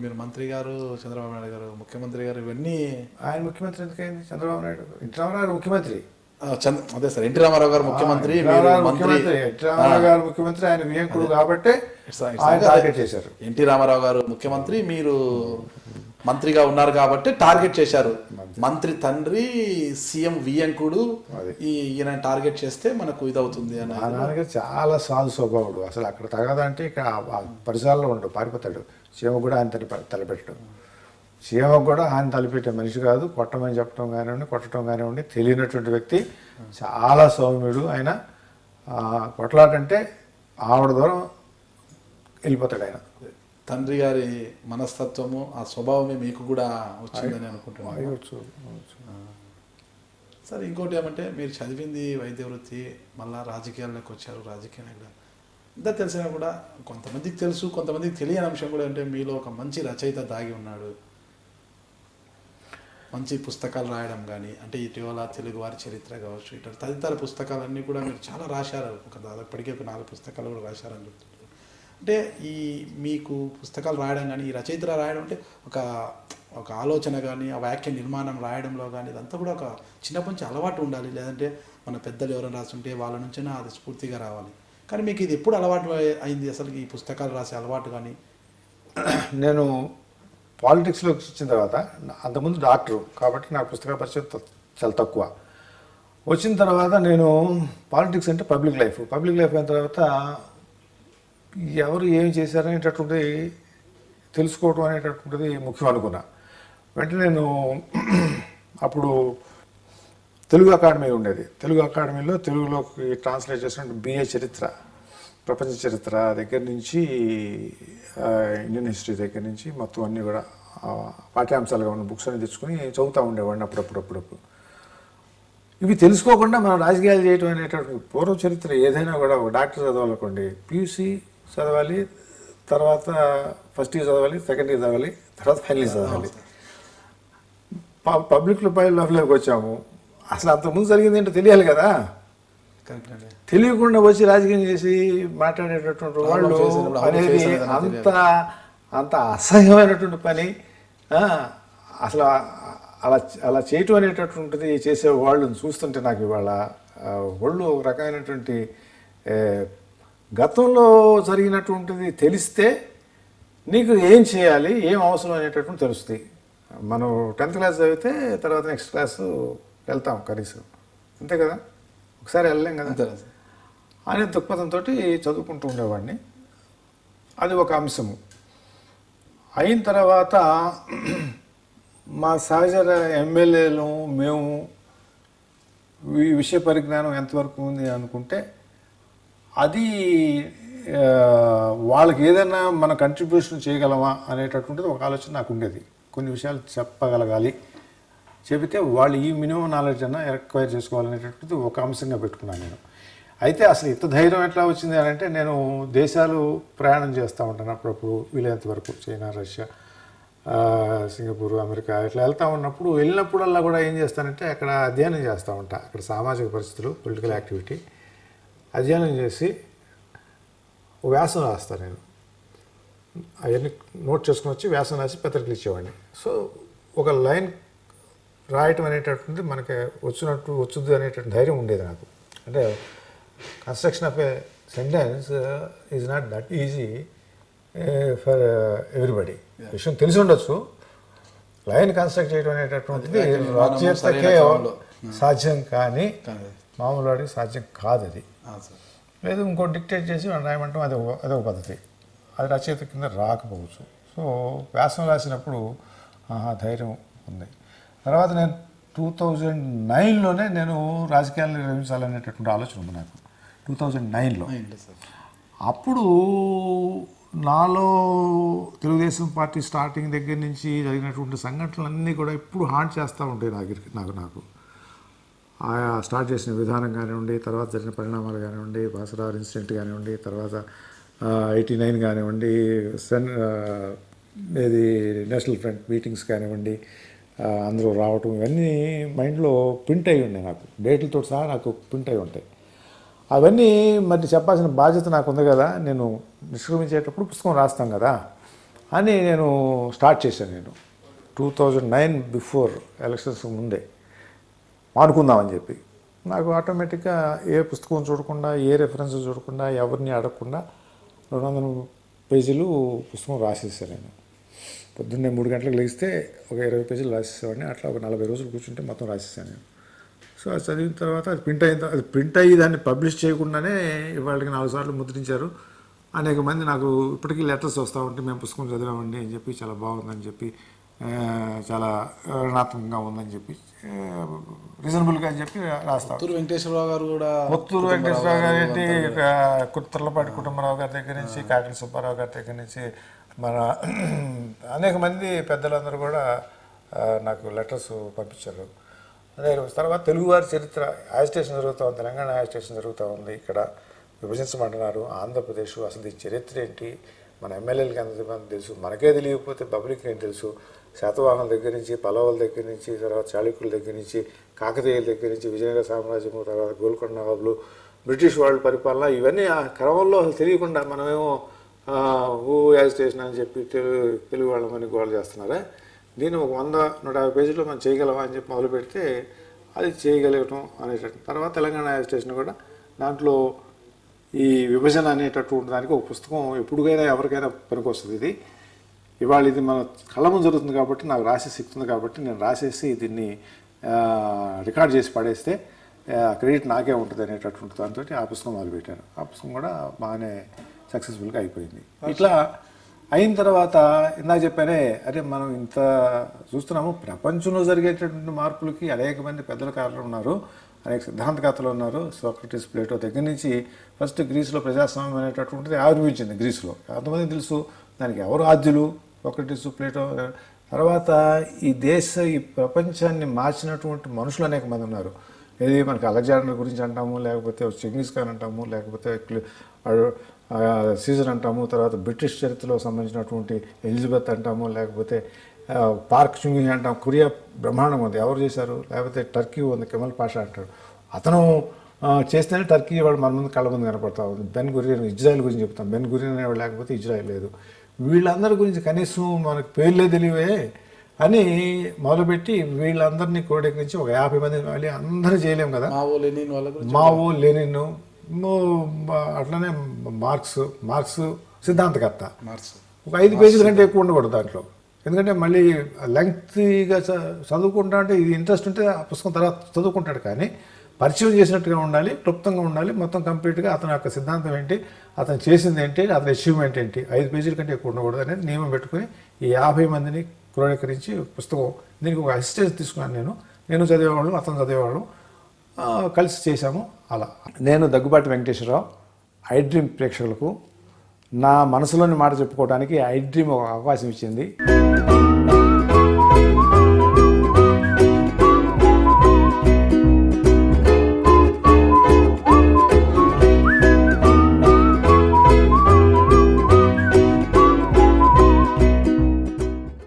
మీరు మంత్రి గారు, చంద్రబాబు నాయుడు గారు ముఖ్యమంత్రి గారు, ఇవన్నీ ఆయన ముఖ్యమంత్రి ఎందుకైంది? చంద్రబాబు నాయుడు, ఎన్టీ రామారావు గారు ముఖ్యమంత్రి. అదే సార్, ఎన్టీ రామారావు గారు ముఖ్యమంత్రి, ఎన్టీ రామారావు గారు ముఖ్యమంత్రి, ఆయన వియంకుడు కాబట్టి ఆయన టార్గెట్ చేశారు. ఎన్టీ రామారావు గారు ముఖ్యమంత్రి, మీరు మంత్రిగా ఉన్నారు కాబట్టి టార్గెట్ చేశారు. మంత్రి తండ్రి సీఎం వియంకుడు, ఈయన టార్గెట్ చేస్తే మనకు ఇదవుతుంది అని. ఆ నాన్నగారు చాలా సాధు స్వభావుడు, అసలు అక్కడ తగదంటే ఇక్కడ పరిసరాల్లో ఉండవు, పారిపోతాడు. సీఎం కూడా ఆయన తలపెట్టడం, సీఎం కూడా ఆయన తలపెట్టే మనిషి కాదు. కొట్టమని చెప్పడం కానివ్వండి, కొట్టడం కానివ్వండి, తెలియనటువంటి వ్యక్తి, చాలా సౌమ్యుడు ఆయన. కొట్లాటంటే ఆవిడ దూరం వెళ్ళిపోతాడు ఆయన. తండ్రి గారి మనస్తత్వము, ఆ స్వభావమే మీకు కూడా వచ్చిందని అనుకుంటున్నాను సార్. ఇంకోటి ఏమంటే, మీరు చదివింది వైద్య వృత్తి, మళ్ళీ రాజకీయాల్లోకి వచ్చారు. రాజకీయ నాయకుడు ఇంత తెలిసినా కూడా కొంతమందికి తెలుసు, కొంతమందికి తెలియని అంశం కూడా అంటే మీలో ఒక మంచి రచయిత దాగి ఉన్నాడు. మంచి పుస్తకాలు రాయడం కానీ, అంటే ఇటీవల తెలుగువారి చరిత్ర కావచ్చు, ఇట్లా తదితర పుస్తకాలన్నీ కూడా మీరు చాలా రాశారు. ఇప్పటికే ఒక 4 పుస్తకాలు కూడా రాశారని చెప్తున్నారు. అంటే ఈ మీకు పుస్తకాలు రాయడం కానీ, ఈ రచయితలు రాయడం అంటే ఒక ఆలోచన కానీ, ఆ వాక్య నిర్మాణం రాయడంలో కానీ, ఇదంతా కూడా ఒక చిన్నప్పటి నుంచి అలవాటు ఉండాలి. లేదంటే మన పెద్దలు ఎవరైనా రాస్తుంటే వాళ్ళ నుంచైనా అది స్ఫూర్తిగా రావాలి. కానీ మీకు ఇది ఎప్పుడు అలవాటు అయింది అసలు, ఈ పుస్తకాలు రాసే అలవాటు కానీ? నేను పాలిటిక్స్లోకి వచ్చిన తర్వాత, అంతకుముందు డాక్టరు కాబట్టి నాకు పుస్తకాల పరిచయం చాలా తక్కువ. వచ్చిన తర్వాత నేను పాలిటిక్స్ అంటే పబ్లిక్ లైఫ్ అయిన తర్వాత ఎవరు ఏమి చేశారనేటటువంటిది తెలుసుకోవడం అనేటటువంటిది ముఖ్యం అనుకున్నా. వెంటనే నేను అప్పుడు తెలుగు అకాడమీ ఉండేది. తెలుగు అకాడమీలో తెలుగులోకి ట్రాన్స్లేట్ చేసిన BA చరిత్ర, ప్రపంచ చరిత్ర దగ్గర నుంచి ఇండియన్ హిస్టరీ దగ్గర నుంచి మొత్తం అన్నీ కూడా పాఠ్యాంశాలుగా ఉన్న బుక్స్ అన్ని తెచ్చుకొని చదువుతూ ఉండేవాడిని అప్పుడప్పుడు. ఇవి తెలుసుకోకుండా మనం రాజకీయాలు చేయటం అనేటటువంటి పూర్వ చరిత్ర ఏదైనా కూడా, ఒక డాక్టర్ చదవాలనుకోండి, PUC చదవాలి, తర్వాత ఫస్ట్ ఇయర్ చదవాలి, సెకండ్ ఇయర్ చదవాలి, తర్వాత ఫైనల్ ఇయర్ చదవాలి. పబ్లిక్లో లైఫ్లోకి వచ్చాము, అసలు అంతకుముందు జరిగింది ఏంటో తెలియాలి కదా. తెలియకుండా వచ్చి రాజకీయం చేసి మాట్లాడేటటువంటి వాళ్ళు అనేది అంత అసహ్యమైనటువంటి పని. అసలు అలా చేయటం అనేటటువంటిది చేసే వాళ్ళని చూస్తుంటే నాకు ఇవాళ ఒళ్ళు ఒక రకమైనటువంటి, గతంలో జరిగినటువంటిది తెలిస్తే నీకు ఏం చేయాలి, ఏం అవసరం అనేటటువంటి తెలుస్తుంది. మనం 10th క్లాస్ చదివితే తర్వాత నెక్స్ట్ క్లాసు వెళ్తాం కనీసం, అంతే కదా, ఒకసారి వెళ్ళలేం కదా అనే దృక్పథంతో చదువుకుంటూ ఉండేవాడిని. అది ఒక అంశము. అయిన తర్వాత మా సహచర ఎమ్మెల్యేలు మేము ఈ విషయ పరిజ్ఞానం ఎంతవరకు ఉంది అనుకుంటే, అది వాళ్ళకి ఏదైనా మన కంట్రిబ్యూషన్ చేయగలమా అనేటటువంటిది ఒక ఆలోచన నాకు ఉండేది. కొన్ని విషయాలు చెప్పగలగాలి, చెబితే వాళ్ళు ఈ మినిమం నాలెడ్జ్ అన్నా ఎక్వైర్ చేసుకోవాలనేటటువంటిది ఒక అంశంగా పెట్టుకున్నాను నేను. అయితే అసలు ఇంత ధైర్యం ఎట్లా వచ్చింది అని అంటే, నేను దేశాలు ప్రయాణం చేస్తూ ఉంటాను అప్పుడప్పుడు, వీలైనంత వరకు చైనా, రష్యా, సింగపూర్, అమెరికా ఇట్లా వెళ్తూ ఉన్నప్పుడు, వెళ్ళినప్పుడల్లా కూడా ఏం చేస్తానంటే అక్కడ అధ్యయనం చేస్తూ ఉంటా. అక్కడ సామాజిక పరిస్థితులు, పొలిటికల్ యాక్టివిటీ అధ్యయనం చేసి వ్యాసం రాస్తాను నేను. అవన్నీ నోట్ చేసుకుని వచ్చి వ్యాసం రాసి పత్రికలు ఇచ్చేవాడిని. సో ఒక లైన్ రాయటం అనేటటువంటి మనకి వచ్చుద్ది అనేటువంటి ధైర్యం ఉండేది నాకు. అంటే construction of A sentence is not that easy for everybody. విషయం తెలిసి ఉండొచ్చు, లైన్ కన్స్ట్రక్ట్ చేయడం అనేటటువంటిది రచయితకే సాధ్యం, కానీ మామూలు వాడికి సాధ్యం కాదు. అది లేదు ఇంకో డిక్టేట్ చేసి మనం రాయమంటాం, అదొక పద్ధతి, అది రచయిత కింద రాకపోవచ్చు. సో వ్యాసం రాసినప్పుడు ధైర్యం ఉంది. తర్వాత నేను 2009లోనే నేను రాజకీయాలను నిర్వహించాలనేటటువంటి ఆలోచన ఉంది నాకు. 2009లో అప్పుడు నాలో తెలుగుదేశం పార్టీ స్టార్టింగ్ దగ్గర నుంచి జరిగినటువంటి సంఘటనలన్నీ కూడా ఇప్పుడు హాంట్ చేస్తూ ఉంటాయి నాకు. ఆయా స్టార్ట్ చేసిన విధానం కానివ్వండి, తర్వాత జరిగిన పరిణామాలు కానివ్వండి, బాసరావు ఇన్సిడెంట్ కానివ్వండి, తర్వాత 89 కానివ్వండి, ఇది నేషనల్ ఫ్రంట్ మీటింగ్స్ కానివ్వండి, అందరూ రావటం, ఇవన్నీ మైండ్లో ప్రింట్ అయి ఉన్నాయి నాకు, డేట్లతో సహా నాకు ప్రింట్ అయి ఉంటాయి. అవన్నీ మరి చెప్పాల్సిన బాధ్యత నాకు ఉంది కదా. నేను నిష్క్రమించేటప్పుడు పుస్తకం రాస్తాం కదా, అని నేను స్టార్ట్ చేశాను. నేను 2009 బిఫోర్ ఎలక్షన్స్ ముందే మానుకుందామని చెప్పి నాకు ఆటోమేటిక్గా ఏ పుస్తకం చూడకుండా ఏ రెఫరెన్స్ చూడకుండా ఎవరిని అడగకుండా 200 పేజీలు పుస్తకం రాసేసాను. నేను పొద్దున్నే 3 గంటలకు లేస్తే ఒక 20 పేజీలు రాసేసేవాడిని. అట్లా ఒక 40 రోజులు కూర్చుంటే మొత్తం రాసేసాను నేను. సో అది చదివిన తర్వాత అది ప్రింట్ అయ్యి దాన్ని పబ్లిష్ చేయకుండానే ఇవాళకి 4 సార్లు ముద్రించారు. అనేక మంది నాకు ఇప్పటికీ లెటర్స్ వస్తూ ఉంటే మేము పుస్తకం చదివామండి అని చెప్పి, చాలా బాగుందని చెప్పి, చాలా రుణాత్మకంగా ఉందని చెప్పి, రీజనబుల్గా అని చెప్పి రాస్తాం. పుత్తూరు వెంకటేశ్వరరావు గారు కూడా, పుత్తూరు వెంకటేశ్వరరావు గారు ఏంటి, కుర్తర్లపాటి కుటుంబరావు గారి దగ్గర నుంచి, కాకిల సుబ్బారావు గారి దగ్గర నుంచి, మన అనేక మంది పెద్దలందరూ కూడా నాకు లెటర్స్ పంపించారు. అదే తర్వాత తెలుగువారి చరిత్ర యాజిటేషన్ జరుగుతూ ఉంది, తెలంగాణ యాజిటేషన్ జరుగుతూ ఉంది. ఇక్కడ విభజించమంటున్నారు ఆంధ్రప్రదేశ్, అసలు ఈ చరిత్ర ఏంటి, మన ఎమ్మెల్యేలకి ఎంతమంది తెలుసు, మనకే తెలియకపోతే పబ్లిక్ ఏం తెలుసు, శాతవాహనుల దగ్గర నుంచి, పల్లవుల దగ్గర నుంచి, తర్వాత చాళుక్యుల దగ్గర నుంచి, కాకతీయుల దగ్గర నుంచి, విజయనగర సామ్రాజ్యము, తర్వాత గోల్కొండ నవాబులు, బ్రిటిష్ వాళ్ళ పరిపాలన, ఇవన్నీ ఆ క్రమంలో అసలు తెలియకుండా మనమేమో హూ యాజిటేషన్ అని చెప్పి తెలుగు వాళ్ళమని గోడ చేస్తున్నారా. దీన్ని ఒక 100-150 పేజీలో మనం చేయగలమా అని చెప్పి మొదలు పెడితే అది చేయగలగటం అనేటట్టు. తర్వాత తెలంగాణ యాజిటేషన్ కూడా దాంట్లో ఈ విభజన అనేటటువంటి దానికి ఒక పుస్తకం ఎప్పుడుకైనా ఎవరికైనా పనికొస్తుంది. ఇవాళ ఇది మన కళ్ళ ముందు జరుగుతుంది కాబట్టి, నాకు రాసేసి ఎక్కుతుంది కాబట్టి నేను రాసేసి దీన్ని రికార్డ్ చేసి పడేస్తే క్రెడిట్ నాకే ఉంటుంది అనేటటువంటి దాంతో ఆ పుస్తకం మొదలుపెట్టాను. ఆ పుస్తకం కూడా బాగానే సక్సెస్ఫుల్గా అయిపోయింది. ఇట్లా అయిన తర్వాత ఇందాక చెప్పానే, అరే మనం ఇంత చూస్తున్నాము, ప్రపంచంలో జరిగేటటువంటి మార్పులకి అనేక మంది పెద్దల కారణం ఉన్నారు, అనేక సిద్ధాంతకర్తలు ఉన్నారు. సోక్రటీస్, ప్లేటో దగ్గర నుంచి ఫస్ట్ గ్రీసులో ప్రజాస్వామ్యం అనేటటువంటిది ఆవిర్భవించింది. గ్రీసులో ఎంతమంది తెలుసు, దానికి ఎవరు ఆద్యులు, సోక్రటీస్, ప్లేటో. తర్వాత ఈ ప్రపంచాన్ని మార్చినటువంటి మనుషులు అనేక మంది ఉన్నారు. ఇది మనకి అలెగ్జాండర్ గురించి అంటాము, లేకపోతే చెంగిస్ ఖాన్ అంటాము, లేకపోతే సీజర్ అంటాము, తర్వాత బ్రిటిష్ చరిత్రలో సంబంధించినటువంటి ఎలిజబెత్ అంటాము, లేకపోతే పార్క్ చుంగి అంటాం. కొరియా బ్రహ్మాండం ఉంది, ఎవరు చేశారు. లేకపోతే టర్కీ ఉంది, కెమల్ పాషా అంటాడు, అతను చేస్తేనే టర్కీ వాడు మన ముందు కళ్ళ ముందు కనపడతా ఉంది. బెన్ గురియన్, ఇజ్రాయెల్ గురించి చెప్తాం, బెన్ గురియన్ అనేవాడు, లేకపోతే ఇజ్రాయెల్ లేదు. వీళ్ళందరి గురించి కనీసం మనకు పేర్లే తెలివే అని మొదలుపెట్టి వీళ్ళందరినీ క్రోడీకరించి ఒక 50 మంది కావాలి. అందరూ చేయలేము కదా. మావో, లెనిన్, అట్లనే మార్క్స్ సిద్ధాంతకర్త, ఒక 5 పేజీల కంటే ఎక్కువ ఉండకూడదు దాంట్లో. ఎందుకంటే మళ్ళీ లెంగ్తీగా చదువుకుంటా అంటే ఇది ఇంట్రెస్ట్ ఉంటే ఆ పుస్తకం తర్వాత చదువుకుంటాడు, కానీ పరిచయం చేసినట్టుగా ఉండాలి, క్లుప్తంగా ఉండాలి. మొత్తం కంప్లీట్గా అతని యొక్క సిద్ధాంతం ఏంటి, అతను చేసింది ఏంటి, అతని అచీవ్మెంట్ ఏంటి, 5 పేజీల కంటే ఎక్కువ ఉండకూడదు అనేది నియమం పెట్టుకుని ఈ 50 మందిని క్రోడీకరించి పుస్తకం, దీనికి ఒక అసిస్టెన్స్ తీసుకున్నాను. నేను చదివేవాళ్ళం, అతను చదివేవాళ్ళం, కలిసి చేశాము. అలా నేను దగ్గుబాటి వెంకటేశ్వరరావు ఐ డ్రీమ్ ప్రేక్షకులకు నా మనసులోని మాట చెప్పుకోవడానికి ఐ డ్రీమ్ ఒక అవకాశం ఇచ్చింది.